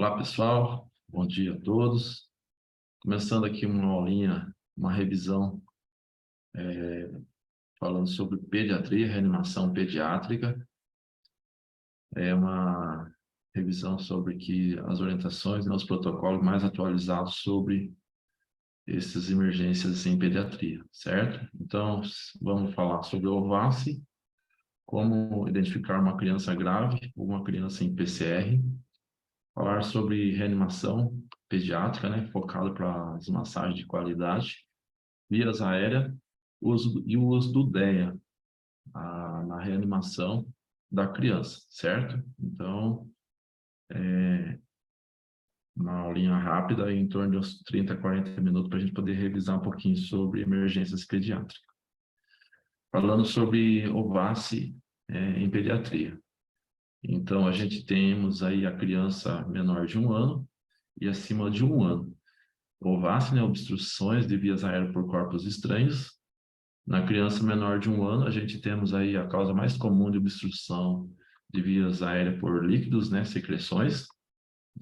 Olá, pessoal. Bom dia a todos. Começando aqui uma aulinha, uma revisão, falando sobre pediatria, reanimação pediátrica. É uma revisão sobre as orientações, os protocolos mais atualizados sobre essas emergências em pediatria, certo? Então, vamos falar sobre o OVACI, como identificar uma criança grave ou uma criança em PCR, falar sobre reanimação pediátrica, né, focado para as massagens de qualidade, vias aéreas o uso do DEA na reanimação da criança, certo? Então, uma aulinha rápida, em torno de uns 30 a 40 minutos, para a gente poder revisar um pouquinho sobre emergências pediátricas. Falando sobre OVACI em pediatria. Então, a gente temos aí a criança menor de 1 ano e acima de 1 ano. OVACI, né, obstruções de vias aéreas por corpos estranhos. Na criança menor de 1 ano, a gente temos aí a causa mais comum de obstrução de vias aéreas por líquidos, né, secreções,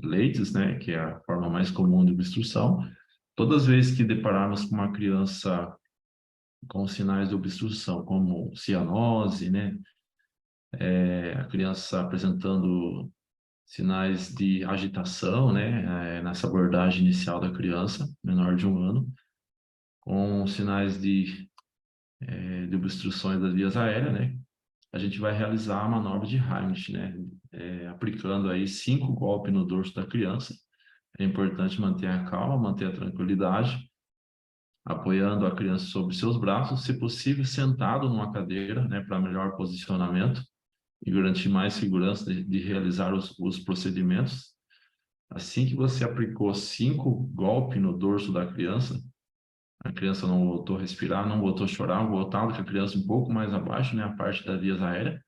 leites, né, que é a forma mais comum de obstrução. Todas as vezes que depararmos com uma criança com sinais de obstrução, como cianose, né, a criança apresentando sinais de agitação, né, nessa abordagem inicial da criança, menor de 1 ano, com sinais de obstruções das vias aéreas, né, a gente vai realizar a manobra de Heimlich, né, aplicando aí 5 golpes no dorso da criança. É importante manter a calma, manter a tranquilidade, apoiando a criança sobre seus braços, se possível sentado numa cadeira, né, para melhor posicionamento e garantir mais segurança de realizar os procedimentos. Assim que você aplicou 5 golpes no dorso da criança, a criança não voltou a respirar, não voltou a chorar, voltado com a criança um pouco mais abaixo, né, a parte da vias aérea.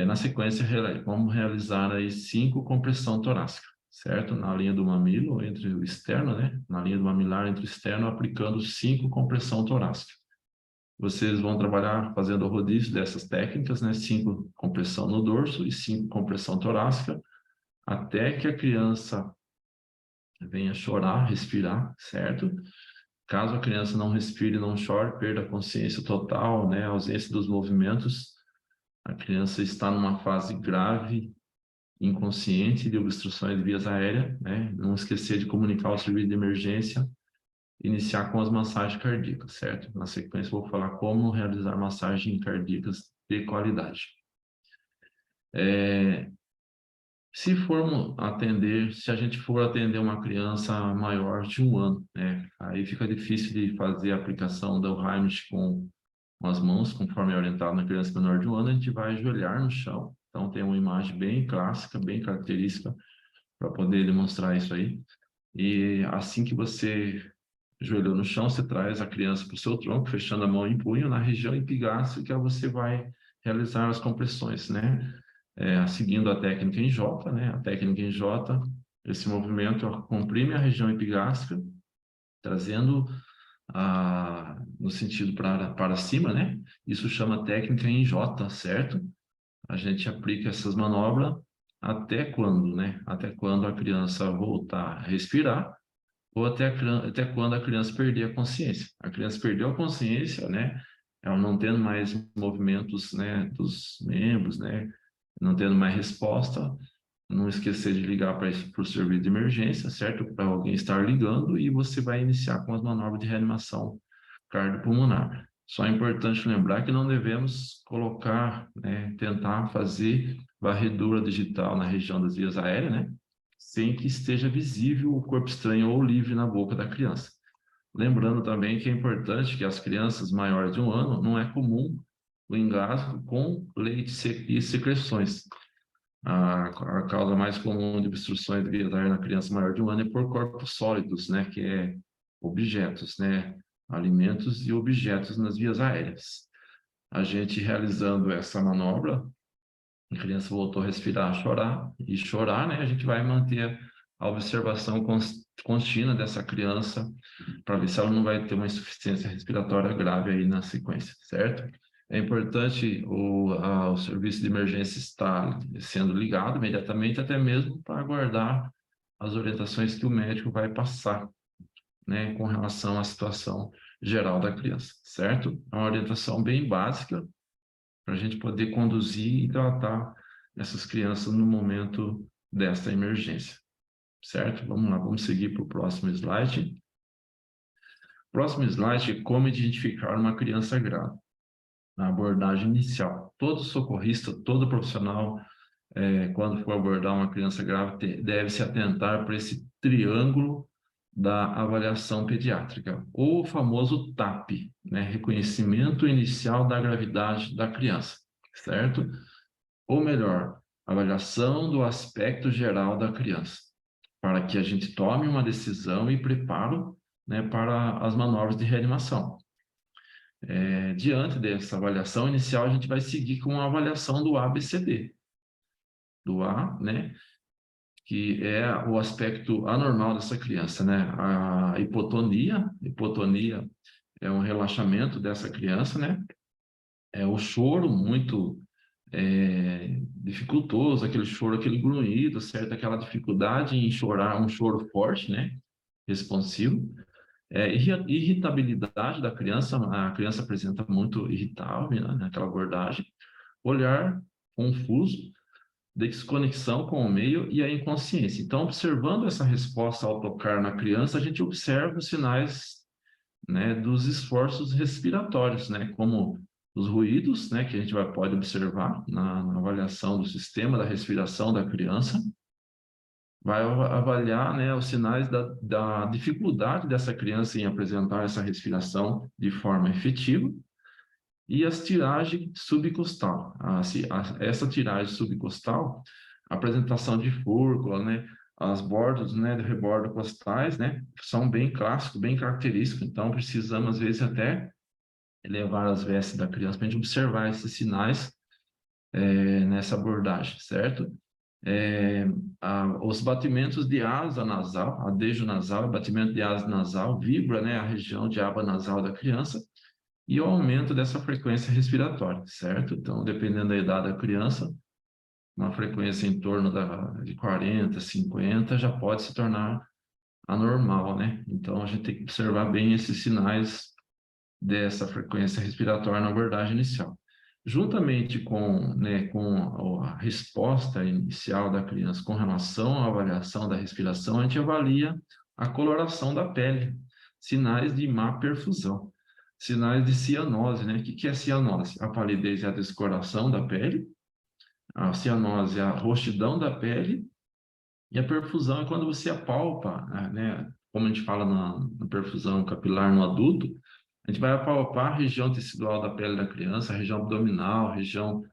Na sequência, vamos realizar aí 5 compressão torácica, certo? Na linha do mamilo, entre o externo, né? Na linha do mamilar, entre o externo, aplicando 5 compressão torácica. Vocês vão trabalhar fazendo o rodízio dessas técnicas, né? 5 compressão no dorso e 5 compressão torácica, até que a criança venha chorar, respirar, certo? Caso a criança não respire, não chore, perda a consciência total, né? A ausência dos movimentos, a criança está numa fase grave, inconsciente de obstruções de vias aéreas, né? Não esquecer de comunicar o serviço de emergência, iniciar com as massagens cardíacas, certo? Na sequência, vou falar como realizar massagens cardíacas de qualidade. Se a gente for atender uma criança maior de 1 ano, né? Aí fica difícil de fazer a aplicação do Heimlich com as mãos, conforme é orientado na criança menor de 1 ano, a gente vai ajoelhar no chão. Então, tem uma imagem bem clássica, bem característica, para poder demonstrar isso aí. E assim que você ajoelhou no chão, você traz a criança para o seu tronco, fechando a mão em punho, na região epigástrica, você vai realizar as compressões, né? Seguindo a técnica em J, né? A técnica em J, esse movimento comprime a região epigástrica, trazendo no sentido para cima, né? Isso chama técnica em J, certo? A gente aplica essas manobras até quando, né? Até quando a criança voltar a respirar ou até quando a criança perder a consciência. A criança perdeu a consciência, né? Ela não tendo mais movimentos, né, dos membros, né? Não tendo mais resposta, não esquecer de ligar para o serviço de emergência, certo? Para alguém estar ligando e você vai iniciar com as manobras de reanimação cardiopulmonar. Só é importante lembrar que não devemos colocar, né, tentar fazer varredura digital na região das vias aéreas, né, sem que esteja visível o corpo estranho ou livre na boca da criança. Lembrando também que é importante que as crianças maiores de 1 ano, não é comum o engasgo com leite e secreções. A causa mais comum de obstruções de vias aéreas na criança maior de 1 ano é por corpos sólidos, né, que é objetos, né, alimentos e objetos nas vias aéreas. A gente realizando essa manobra, a criança voltou a respirar, chorar, né, a gente vai manter a observação contínua dessa criança para ver se ela não vai ter uma insuficiência respiratória grave aí na sequência, certo? é importante o serviço de emergência estar sendo ligado imediatamente, até mesmo para aguardar as orientações que o médico vai passar, né, com relação à situação geral da criança, certo? É uma orientação bem básica para a gente poder conduzir e tratar essas crianças no momento desta emergência, certo? Vamos lá, vamos seguir para o próximo slide. Próximo slide é como identificar uma criança grave. Na abordagem inicial, todo socorrista, todo profissional, quando for abordar uma criança grave, deve se atentar para esse triângulo da avaliação pediátrica, ou o famoso TAP, né? Reconhecimento inicial da gravidade da criança, certo? Ou melhor, avaliação do aspecto geral da criança, para que a gente tome uma decisão e preparo, né, para as manobras de reanimação. Diante dessa avaliação inicial, a gente vai seguir com a avaliação do ABCD. Do A, né, que é o aspecto anormal dessa criança, né? A hipotonia é um relaxamento dessa criança, né? É o choro muito dificultoso, aquele choro, aquele grunhido, certo? Aquela dificuldade em chorar, um choro forte, né? Responsivo. Irritabilidade da criança, a criança apresenta muito irritável, né, naquela abordagem. Olhar confuso, desconexão com o meio e a inconsciência. Então, observando essa resposta ao tocar na criança, a gente observa os sinais, né, dos esforços respiratórios, né, como os ruídos, né, que a gente pode observar na avaliação do sistema da respiração da criança. Vai avaliar, né, os sinais da dificuldade dessa criança em apresentar essa respiração de forma efetiva e as tiragens subcostal. Essa tiragem subcostal, apresentação de fúrcula, né, as bordas, né, do rebordo costais, né, são bem clássicos, bem característicos. Então, precisamos, às vezes, até elevar as vestes da criança para a gente observar esses sinais nessa abordagem, certo? Os batimentos de asa nasal, adejo nasal, batimento de asa nasal, vibra, né, a região de aba nasal da criança e o aumento dessa frequência respiratória, certo? Então, dependendo da idade da criança, uma frequência em torno de 40, 50 já pode se tornar anormal, né? Então, a gente tem que observar bem esses sinais dessa frequência respiratória na abordagem inicial. Juntamente com, né, com a resposta inicial da criança com relação à avaliação da respiração, a gente avalia a coloração da pele, sinais de má perfusão, sinais de cianose, né? O que é cianose? A palidez é a descoloração da pele, a cianose é a roxidão da pele, e a perfusão é quando você apalpa, né? Como a gente fala na perfusão capilar no adulto, a gente vai apalpar a região tecidual da pele da criança, a região abdominal, a região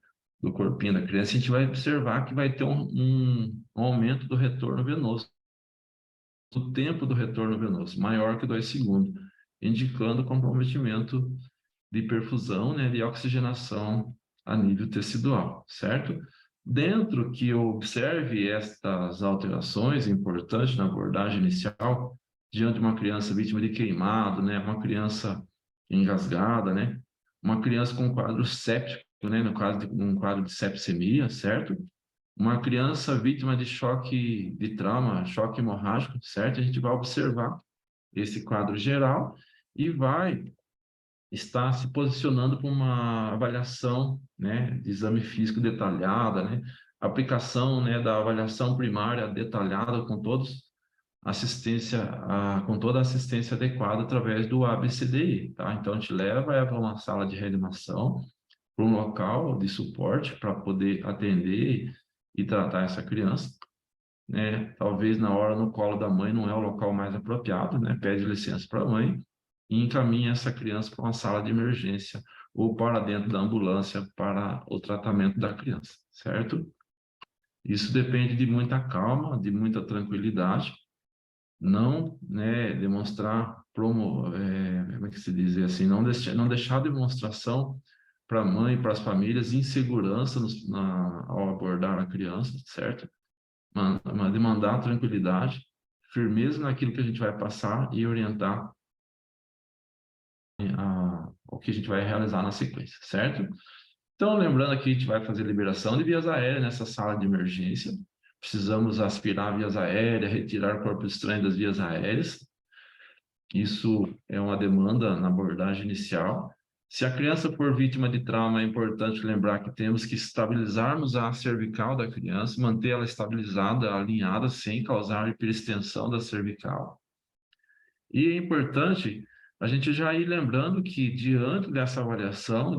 do corpinho da criança, e a gente vai observar que vai ter um aumento do retorno venoso, o tempo do retorno venoso, maior que 2 segundos, indicando comprometimento de perfusão, né, de oxigenação a nível tecidual, certo? Dentro que eu observe estas alterações importantes na abordagem inicial, diante de uma criança vítima de queimado, né, uma criança engasgada, né, uma criança com quadro séptico, né, no caso de um quadro de sepsemia, certo? Uma criança vítima de choque de trauma, choque hemorrágico, certo? A gente vai observar esse quadro geral e vai estar se posicionando para uma avaliação, né, de exame físico detalhada, né, aplicação, né, da avaliação primária detalhada com com toda a assistência adequada através do ABCDE, tá? Então, a gente leva ela para uma sala de reanimação, para um local de suporte para poder atender e tratar essa criança, né? Talvez na hora no colo da mãe não é o local mais apropriado, né? Pede licença para a mãe e encaminha essa criança para uma sala de emergência ou para dentro da ambulância para o tratamento da criança, certo? Isso depende de muita calma, de muita tranquilidade, não, né, demonstrar como é que se diz assim, não deixar demonstração para a mãe e para as famílias insegurança ao abordar a criança, certo? Demandar tranquilidade, firmeza naquilo que a gente vai passar e orientar o que a gente vai realizar na sequência, certo? Então, lembrando que a gente vai fazer liberação de vias aéreas nessa sala de emergência. Precisamos aspirar vias aéreas, retirar corpo estranho das vias aéreas. Isso é uma demanda na abordagem inicial. Se a criança for vítima de trauma, é importante lembrar que temos que estabilizarmos a cervical da criança, manter ela estabilizada, alinhada, sem causar hiperextensão da cervical. E é importante a gente já ir lembrando que, diante dessa avaliação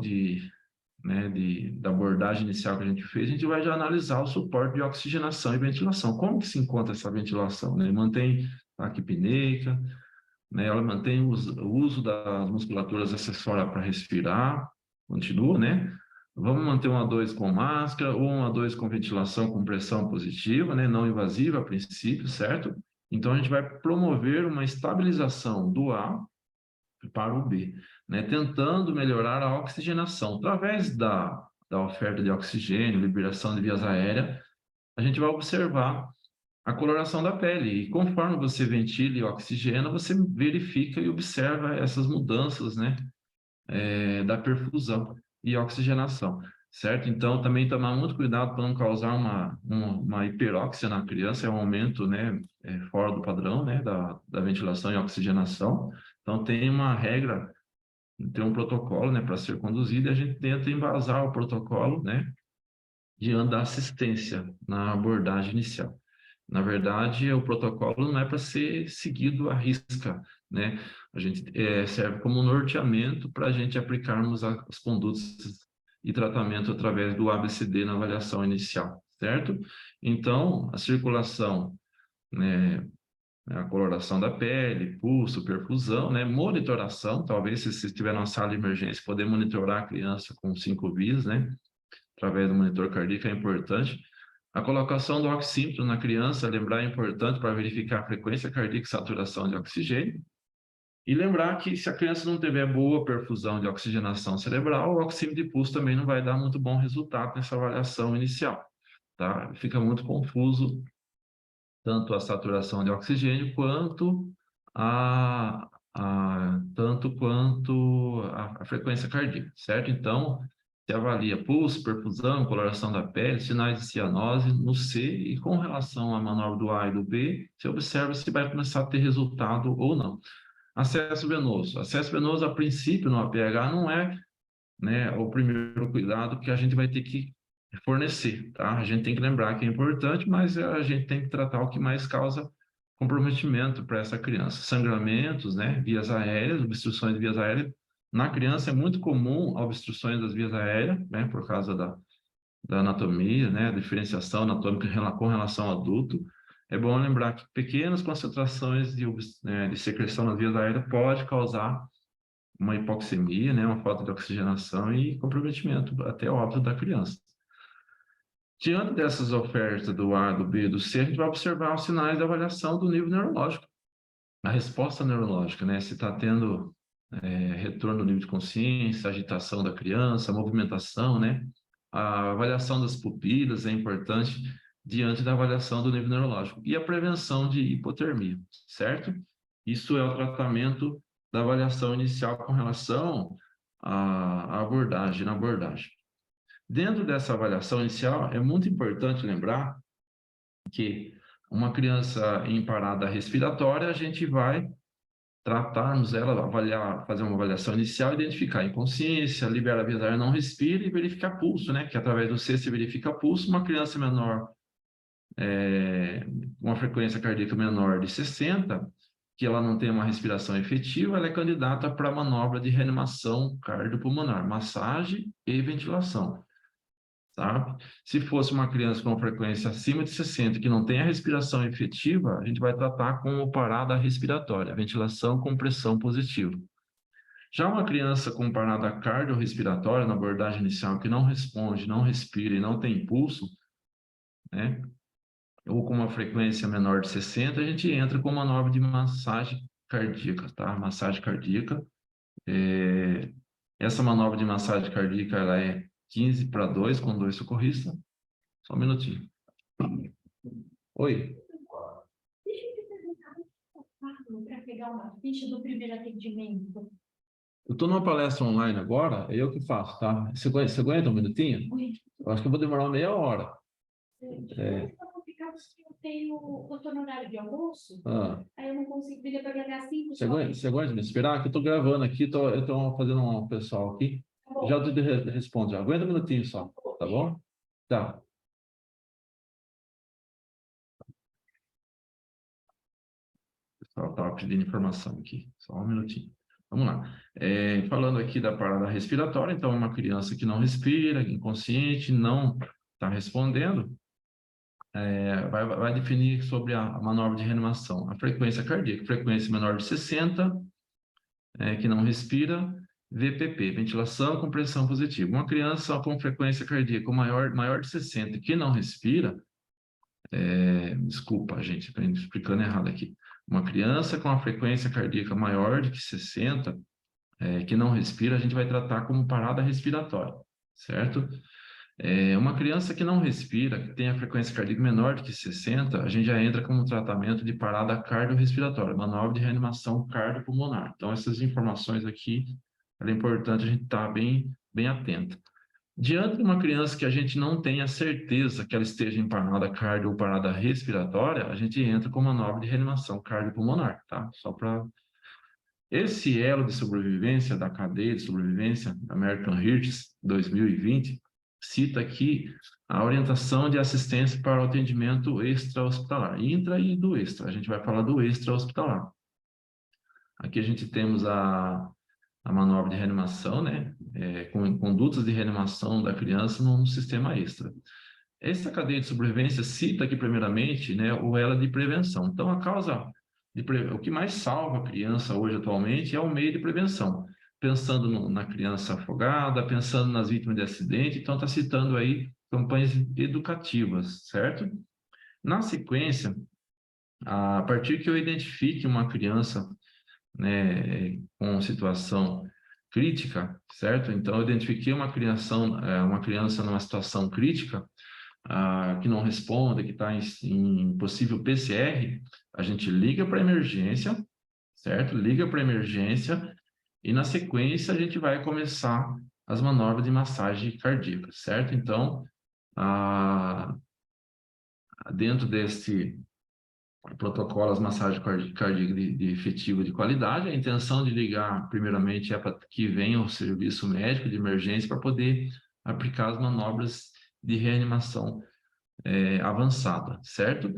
da abordagem inicial que a gente fez, a gente vai já analisar o suporte de oxigenação e ventilação. Como que se encontra essa ventilação? Né? Mantém a apneica, né? Ela mantém o uso das musculaturas acessórias para respirar, continua, né? Vamos manter um A2 com máscara ou um A2 com ventilação com pressão positiva, né? Não invasiva a princípio, certo? Então, a gente vai promover uma estabilização do A para o B, né? Tentando melhorar a oxigenação. Através da oferta de oxigênio, liberação de vias aéreas, a gente vai observar a coloração da pele. E conforme você ventila e oxigena, você verifica e observa essas mudanças, né, da perfusão e oxigenação, certo? Então, também tomar muito cuidado para não causar uma hiperóxia na criança, é um aumento, né, fora do padrão, né, da ventilação e oxigenação. Então, tem uma regra, tem um protocolo, né, para ser conduzido, e a gente tenta embasar o protocolo, né, diante da assistência na abordagem inicial. Na verdade, o protocolo não é para ser seguido à risca, né? A gente serve como norteamento para a gente aplicarmos as condutas e tratamento através do ABCD na avaliação inicial, certo? Então, a circulação, né, a coloração da pele, pulso, perfusão, né, monitoração, talvez se você estiver numa sala de emergência, poder monitorar a criança com 5 vias, né? Através do monitor cardíaco é importante. A colocação do oxímetro na criança, lembrar, é importante para verificar a frequência cardíaca e saturação de oxigênio. E lembrar que se a criança não tiver boa perfusão de oxigenação cerebral, o oxímetro de pulso também não vai dar muito bom resultado nessa avaliação inicial, tá? Fica muito confuso tanto a saturação de oxigênio quanto a frequência cardíaca, certo? Então, se avalia pulso, perfusão, coloração da pele, sinais de cianose no C, e com relação à manobra do A e do B, você observa se vai começar a ter resultado ou não. Acesso venoso. Acesso venoso, a princípio, no APH, não é, né, o primeiro cuidado que a gente vai ter que fornecer, tá? A gente tem que lembrar que é importante, mas a gente tem que tratar o que mais causa comprometimento para essa criança. Sangramentos, né, vias aéreas, obstruções de vias aéreas. Na criança é muito comum obstruções das vias aéreas, né, por causa da anatomia, né, diferenciação anatômica com relação ao adulto. É bom lembrar que pequenas concentrações de secreção nas vias aéreas pode causar uma hipoxemia, né, uma falta de oxigenação e comprometimento, até óbito da criança. Diante dessas ofertas do A, do B, do C, a gente vai observar os sinais de avaliação do nível neurológico, a resposta neurológica, né? Se está tendo retorno do nível de consciência, agitação da criança, movimentação, né? A avaliação das pupilas é importante diante da avaliação do nível neurológico. E a prevenção de hipotermia, certo? Isso é o tratamento da avaliação inicial com relação à abordagem, na abordagem. Dentro dessa avaliação inicial, é muito importante lembrar que uma criança em parada respiratória, a gente vai tratarmos ela, avaliar, fazer uma avaliação inicial, identificar inconsciência, libera a via aérea, não respira e verificar pulso, né? Que através do C se verifica pulso. Uma criança menor, uma frequência cardíaca menor de 60, que ela não tem uma respiração efetiva, ela é candidata para a manobra de reanimação cardiopulmonar, massagem e ventilação. Sabe? Se fosse uma criança com frequência acima de 60 que não tem a respiração efetiva, a gente vai tratar com parada respiratória, ventilação com pressão positiva. Já uma criança com parada cardiorrespiratória, na abordagem inicial, que não responde, não respira e não tem pulso, né? Ou com uma frequência menor de 60, a gente entra com manobra de massagem cardíaca, tá? Massagem cardíaca. Essa manobra de massagem cardíaca, ela é 15/2 com 2 socorristas. Só um minutinho. Oi. Deixa eu te perguntar para pegar uma ficha do primeiro atendimento. Eu estou numa palestra online agora, é eu que faço, tá? Você aguenta um minutinho? Eu acho que eu vou demorar meia hora. Eu tô no horário de almoço, Ah. aí eu não consigo vir para BH5. Você aguenta me esperar? Que eu estou gravando aqui, eu estou fazendo um pessoal aqui. Tá Já te respondo, já. Aguenta um minutinho só, tá bom? Tá. O pessoal estava pedindo informação aqui, só um minutinho. Vamos lá. Falando aqui da parada respiratória, então, uma criança que não respira, inconsciente, não está respondendo, vai definir sobre a manobra de reanimação. A frequência cardíaca, frequência menor de 60, que não respira, VPP, ventilação com pressão positiva. Uma criança com frequência cardíaca maior de 60 que não respira, desculpa, gente, estou explicando errado aqui. Uma criança com a frequência cardíaca maior de que 60, que não respira, a gente vai tratar como parada respiratória, certo? Uma criança que não respira, que tem a frequência cardíaca menor do que 60, a gente já entra como tratamento de parada cardiorrespiratória, manobra de reanimação cardiopulmonar. Então, essas informações aqui, é importante a gente estar bem atento. Diante de uma criança que a gente não tem a certeza que ela esteja em parada cardio ou parada respiratória, a gente entra com manobra de reanimação cardiopulmonar, tá? Só para... Esse elo de sobrevivência da cadeia de sobrevivência da American Heart 2020 cita aqui a orientação de assistência para o atendimento extra-hospitalar, intra e do extra. A gente vai falar do extra-hospitalar. Aqui a gente temos a manobra de reanimação, né? Com condutas de reanimação da criança no sistema extra. Essa cadeia de sobrevivência cita aqui, primeiramente, né, o elo de prevenção. Então, o que mais salva a criança hoje, atualmente, é o meio de prevenção. Pensando na criança afogada, pensando nas vítimas de acidente, então está citando aí campanhas educativas, certo? Na sequência, a partir que eu identifique uma criança, né, com situação crítica, certo? Então, eu identifiquei uma criança numa situação crítica, que não responde, que está em possível PCR, a gente liga para a emergência, certo? Liga para a emergência e, na sequência, a gente vai começar as manobras de massagem cardíaca, certo? Então, dentro desse protocolo, as massagens cardíacas de efetivo de qualidade, a intenção de ligar, primeiramente, é para que venha o serviço médico de emergência para poder aplicar as manobras de reanimação avançada, certo?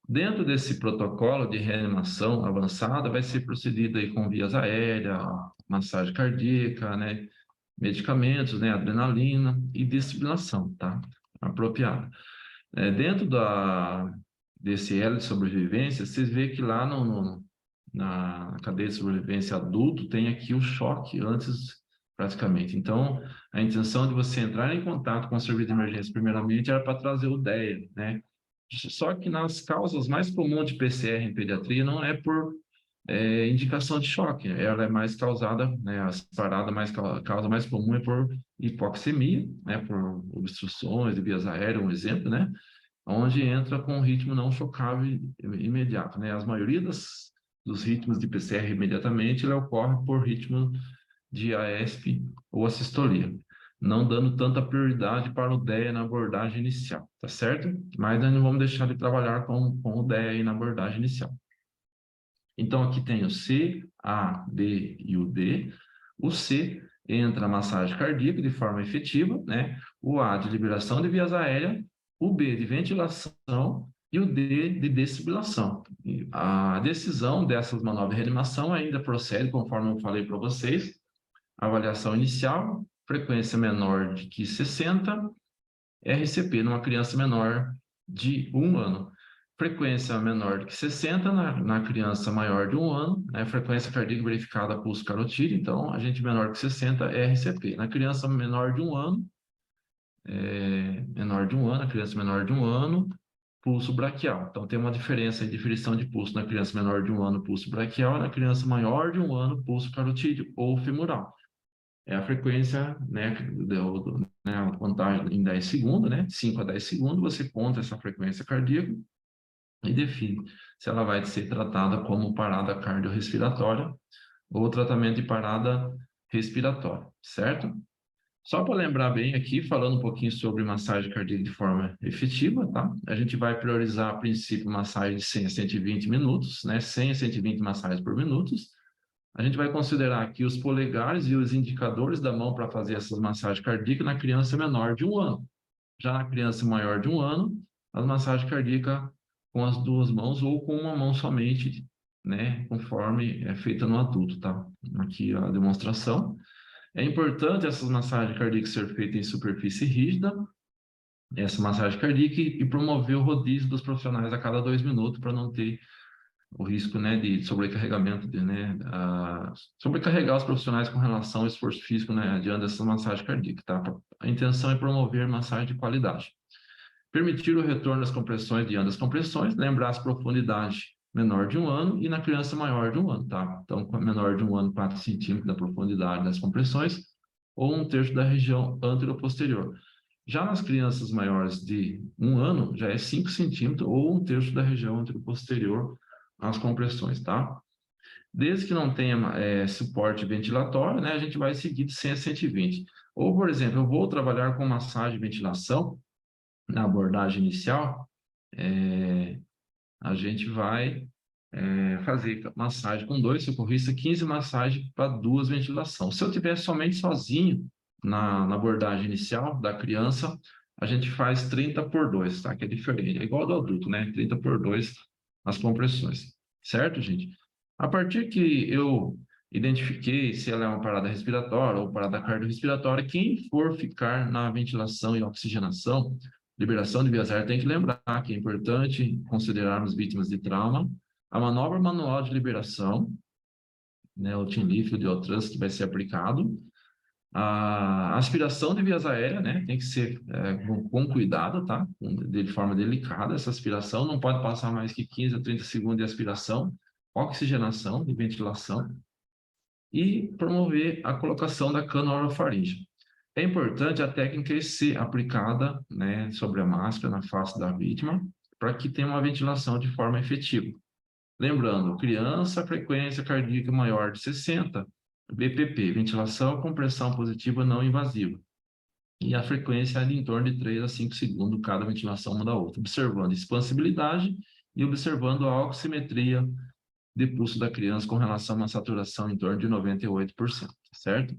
Dentro desse protocolo de reanimação avançada, vai ser procedido aí com vias aéreas, massagem cardíaca, né? Medicamentos, né? Adrenalina e desfibrilação, tá? Apropriada. Dentro desse elo de sobrevivência, vocês veem que lá na cadeia de sobrevivência adulto tem aqui o choque antes, praticamente. Então, a intenção de você entrar em contato com o serviço de emergência, primeiramente, era para trazer o DEA, né? Só que nas causas mais comuns de PCR em pediatria não é por indicação de choque, ela é mais causada, né? A causa mais comum é por hipoxemia, né? Por obstruções de vias aéreas, um exemplo, né? Onde entra com um ritmo não chocável imediato, né? As maioria dos ritmos de PCR imediatamente, ele ocorre por ritmo de AESP ou assistolia, não dando tanta prioridade para o DEA na abordagem inicial, tá certo? Mas nós não vamos deixar de trabalhar com o DEA aí na abordagem inicial. Então, aqui tem o C, A, B e o D. O C entra a massagem cardíaca de forma efetiva, né? O A de liberação de vias aéreas, o B de ventilação e o D de desfibrilação. A decisão dessas manobras de reanimação ainda procede, conforme eu falei para vocês, avaliação inicial, frequência menor de que 60, RCP numa criança menor de 1 ano. Frequência menor de que 60 na criança maior de 1 ano, né? Frequência cardíaca verificada pulso carotídeo, então, a gente menor que 60 é RCP. Na criança menor de 1 ano, a criança menor de 1 ano, pulso braquial. Então, tem uma diferença de definição de pulso na criança menor de 1 ano, pulso braquial, e na criança maior de 1 ano, pulso carotídeo ou femoral. É a frequência, né, a contagem em 10 segundos, né, 5 a 10 segundos, você conta essa frequência cardíaca e define se ela vai ser tratada como parada cardiorrespiratória ou tratamento de parada respiratória, certo? Só para lembrar bem aqui, falando um pouquinho sobre massagem cardíaca de forma efetiva, tá? A gente vai priorizar, a princípio, massagem de 100 a 120 minutos, né? 100 a 120 massagens por minuto. A gente vai considerar aqui os polegares e os indicadores da mão para fazer essas massagens cardíacas na criança menor de 1 ano. Já na criança maior de 1 ano, as massagens cardíacas com as 2 mãos ou com uma mão somente, né? Conforme é feita no adulto, tá? Aqui a demonstração. É importante essas massagens cardíacas ser feitas em superfície rígida, essa massagem cardíaca, e promover o rodízio dos profissionais a cada 2 minutos para não ter o risco, né, de sobrecarregamento, né, sobrecarregar os profissionais com relação ao esforço físico, né, diante dessa massagem cardíaca, tá? A intenção é promover massagem de qualidade. Permitir o retorno das compressões diante das compressões, lembrar as profundidades menor de 1 ano e na criança maior de 1 ano, tá? Então, menor de 1 ano, 4 centímetros da profundidade das compressões ou 1/3 da região anteroposterior. Já nas crianças maiores de 1 ano, já é 5 centímetros ou 1/3 da região anteroposterior as compressões, tá? Desde que não tenha suporte ventilatório, né, a gente vai seguir de 100 a 120. Ou, por exemplo, eu vou trabalhar com massagem e ventilação na abordagem inicial, a gente vai fazer massagem com 2 socorristas, 15 massagens para 2 ventilação. Se eu tiver somente sozinho na abordagem inicial da criança, a gente faz 30/2, tá? Que é diferente, é igual do adulto, né? 30/2 as compressões, certo, gente? A partir que eu identifiquei se ela é uma parada respiratória ou parada cardiorrespiratória, quem for ficar na ventilação e oxigenação, liberação de vias aéreas, tem que lembrar que é importante considerarmos vítimas de trauma, a manobra manual de liberação, né, o Team Lift, o Diotrans, que vai ser aplicado, a aspiração de vias aéreas, né, tem que ser com cuidado, tá? De forma delicada, essa aspiração não pode passar mais que 15 a 30 segundos de aspiração, oxigenação e ventilação, e promover a colocação da cânula orofaríngea. É importante a técnica ser aplicada, né, sobre a máscara, na face da vítima, para que tenha uma ventilação de forma efetiva. Lembrando, criança, frequência cardíaca maior de 60, BPP, ventilação com pressão positiva não invasiva. E a frequência é de em torno de 3 a 5 segundos cada ventilação uma da outra, observando expansibilidade e observando a oximetria de pulso da criança com relação a uma saturação em torno de 98%, certo?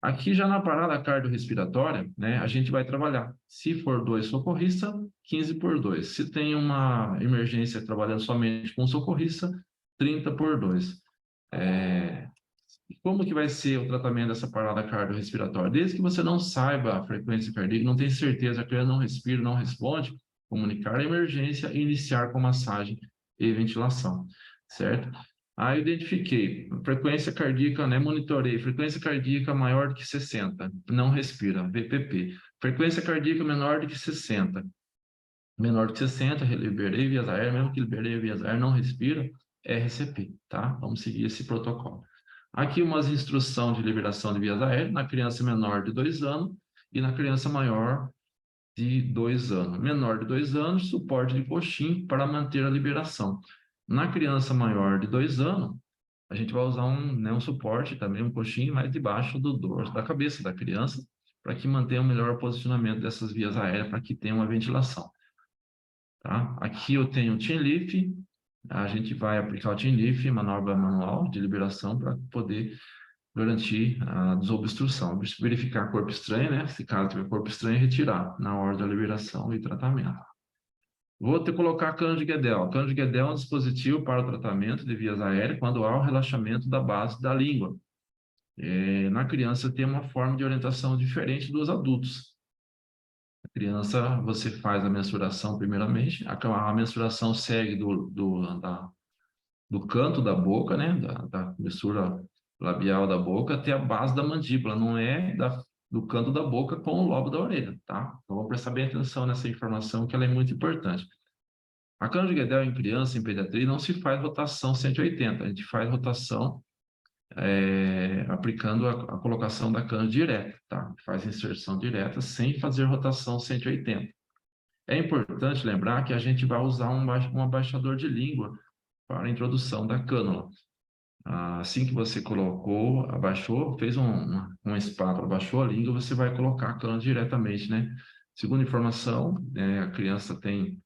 Aqui já na parada cardiorrespiratória, né, a gente vai trabalhar. Se for 2 socorristas, 15/2. Se tem uma emergência trabalhando somente com socorrista, 30/2. Como que vai ser o tratamento dessa parada cardiorrespiratória? Desde que você não saiba a frequência cardíaca, não tem certeza, a criança não respira, não responde, comunicar a emergência e iniciar com massagem e ventilação, certo? Aí eu identifiquei frequência cardíaca, né? Monitorei frequência cardíaca maior do que 60, não respira, VPP. Frequência cardíaca menor do que 60, menor do que 60, liberei vias aéreas, mesmo que liberei vias aéreas, não respira, RCP, tá? Vamos seguir esse protocolo. Aqui umas instruções de liberação de vias aéreas na criança menor de 2 anos e na criança maior de 2 anos. Menor de 2 anos, suporte de coxim para manter a liberação. Na criança maior de 2 anos, a gente vai usar um suporte também, um coxim mais debaixo do dorso da cabeça da criança, para que mantenha o melhor posicionamento dessas vias aéreas, para que tenha uma ventilação. Tá? Aqui eu tenho o Team Lift, a gente vai aplicar o Team Lift, manobra manual de liberação, para poder garantir a desobstrução, verificar corpo estranho, né? Se caso tiver corpo estranho, retirar na hora da liberação e tratamento. Vou ter que colocar cano de Guedel. Cano de Guedel é um dispositivo para o tratamento de vias aéreas quando há o relaxamento da base da língua. Na criança tem uma forma de orientação diferente dos adultos. A criança, você faz a mensuração primeiramente, a mensuração segue do canto da boca, né? Da mensura labial da boca até a base da mandíbula, não é do canto da boca com o lobo da orelha, tá? Então, vamos prestar bem atenção nessa informação, que ela é muito importante. A cano de Guedel em criança, em pediatria, não se faz rotação 180, a gente faz rotação aplicando a colocação da cano direta, tá? Faz inserção direta sem fazer rotação 180. É importante lembrar que a gente vai usar um abaixador de língua para a introdução da cânula. Assim que você colocou, abaixou, fez uma espátula, abaixou a língua, você vai colocar a cânula diretamente, né? Segundo informação, a criança tem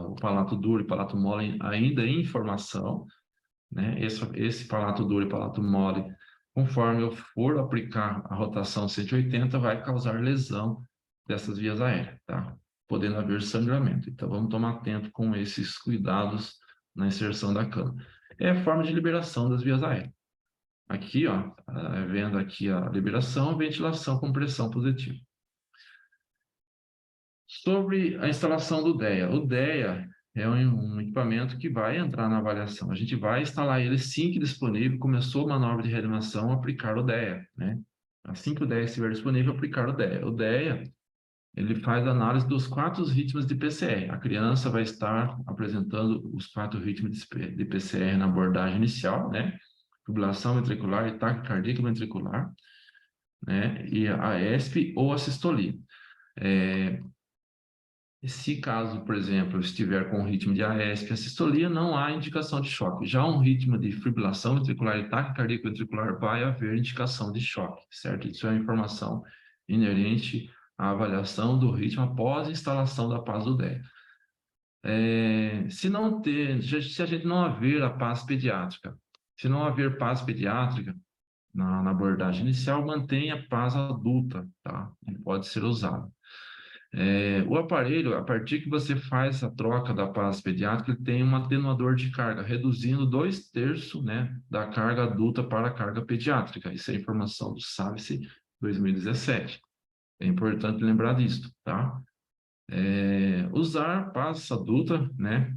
o palato duro e palato mole ainda em formação, né? Esse palato duro e palato mole, conforme eu for aplicar a rotação 180, vai causar lesão dessas vias aéreas, tá? Podendo haver sangramento. Então, vamos tomar atento com esses cuidados na inserção da cânula. É a forma de liberação das vias aéreas. Aqui, ó, vendo aqui a liberação, ventilação com pressão positiva. Sobre a instalação do DEA. O DEA é um equipamento que vai entrar na avaliação. A gente vai instalar ele assim que disponível, começou a manobra de reanimação, aplicar o DEA, né? Assim que o DEA estiver disponível, aplicar o DEA. O DEA, ele faz análise dos 4 ritmos de PCR. A criança vai estar apresentando os 4 ritmos de PCR na abordagem inicial, né? Fibrilação ventricular e taquicardia ventricular, né? E a ESP ou a sistolia. Se caso, por exemplo, estiver com um ritmo de AESP e assistolia, não há indicação de choque. Já um ritmo de fibrilação ventricular e taquicardia ventricular vai haver indicação de choque, certo? Isso é uma informação inerente à avaliação do ritmo após a instalação da paz do DEA. Se a gente não haver a paz pediátrica, se não haver paz pediátrica na abordagem inicial, mantenha a paz adulta, tá? Não pode ser usado. O aparelho, a partir que você faz a troca da paz pediátrica, ele tem um atenuador de carga, reduzindo 2/3, né, da carga adulta para a carga pediátrica. Isso é informação do SAVSE 2017. É importante lembrar disso, tá? Usar paz adulta, né,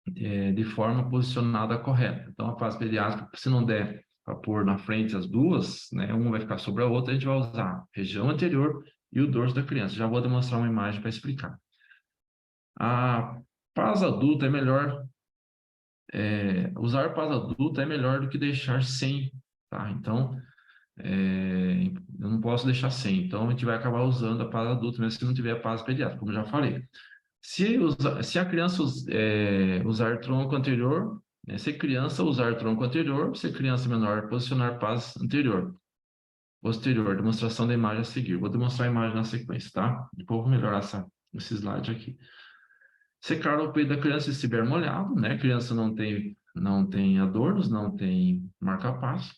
de forma posicionada correta. Então, a paz pediátrica, se não der para pôr na frente as duas, né, uma vai ficar sobre a outra, a gente vai usar a região anterior e o dorso da criança. Já vou demonstrar uma imagem para explicar. A paz adulta é melhor, usar paz adulta é melhor do que deixar sem, tá? Então, eu não posso deixar sem, então a gente vai acabar usando a paz adulta, mesmo se não tiver paz pediátrica, como eu já falei. Se a criança usar tronco anterior, né, se criança usar tronco anterior, se criança menor, posicionar paz anterior. Posterior, demonstração da imagem a seguir. Vou demonstrar a imagem na sequência, tá? Depois vou melhorar esse slide aqui. Secar o peito da criança se estiver molhado, né? A criança não tem adornos, não tem marca-passo.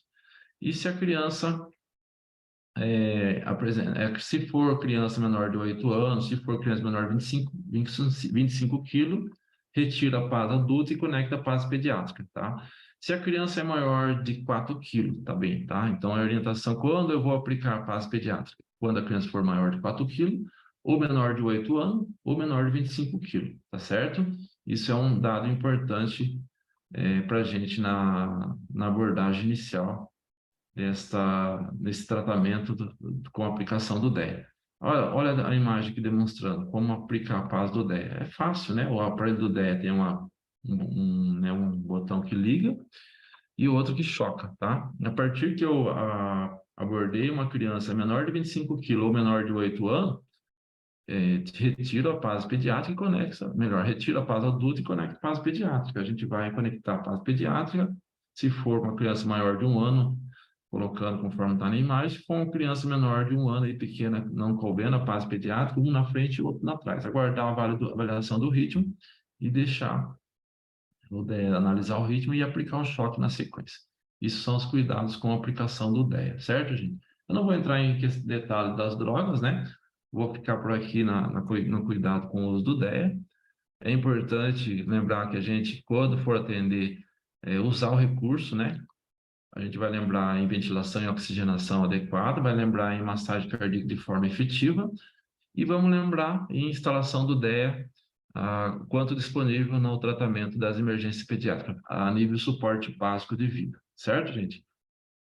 E se a criança se for criança menor de 8 anos, se for criança menor de 25 quilos, retira a paz adulta e conecta a paz pediátrica, tá? Se a criança é maior de 4 quilos, tá bem, tá? Então, a orientação, quando eu vou aplicar a paz pediátrica? Quando a criança for maior de 4 quilos, ou menor de 8 anos, ou menor de 25 quilos, tá certo? Isso é um dado importante para a gente na abordagem inicial nesse tratamento com a aplicação do DEA. Olha a imagem aqui demonstrando como aplicar a paz do DEA. É fácil, né? O aparelho do DEA tem um botão que liga e outro que choca, tá? A partir que eu abordei uma criança menor de 25 quilos ou menor de 8 anos, retiro a paz pediátrica e conecta, melhor, retiro a paz adulta e conecta a paz pediátrica. A gente vai conectar a paz pediátrica, se for uma criança maior de 1 ano, colocando conforme está na imagem, se for uma criança menor de 1 ano e pequena, não coubendo a paz pediátrica, um na frente e o outro atrás. Aguardar a avaliação do ritmo e deixar analisar o ritmo e aplicar o choque na sequência. Isso são os cuidados com a aplicação do DEA, certo, gente? Eu não vou entrar em detalhe das drogas, né? Vou ficar por aqui no cuidado com o uso do DEA. É importante lembrar que a gente, quando for atender, usar o recurso, né? A gente vai lembrar em ventilação e oxigenação adequada, vai lembrar em massagem cardíaca de forma efetiva e vamos lembrar em instalação do DEA, quanto disponível no tratamento das emergências pediátricas, a nível suporte básico de vida. Certo, gente?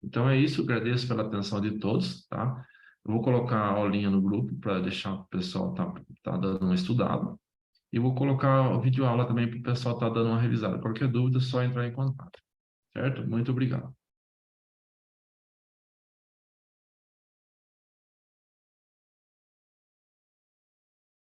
Então é isso, agradeço pela atenção de todos, tá? Eu vou colocar a aulinha no grupo para deixar o pessoal tá dando uma estudada. E vou colocar o vídeo aula também para o pessoal estar dando uma revisada. Qualquer dúvida, é só entrar em contato. Certo? Muito obrigado.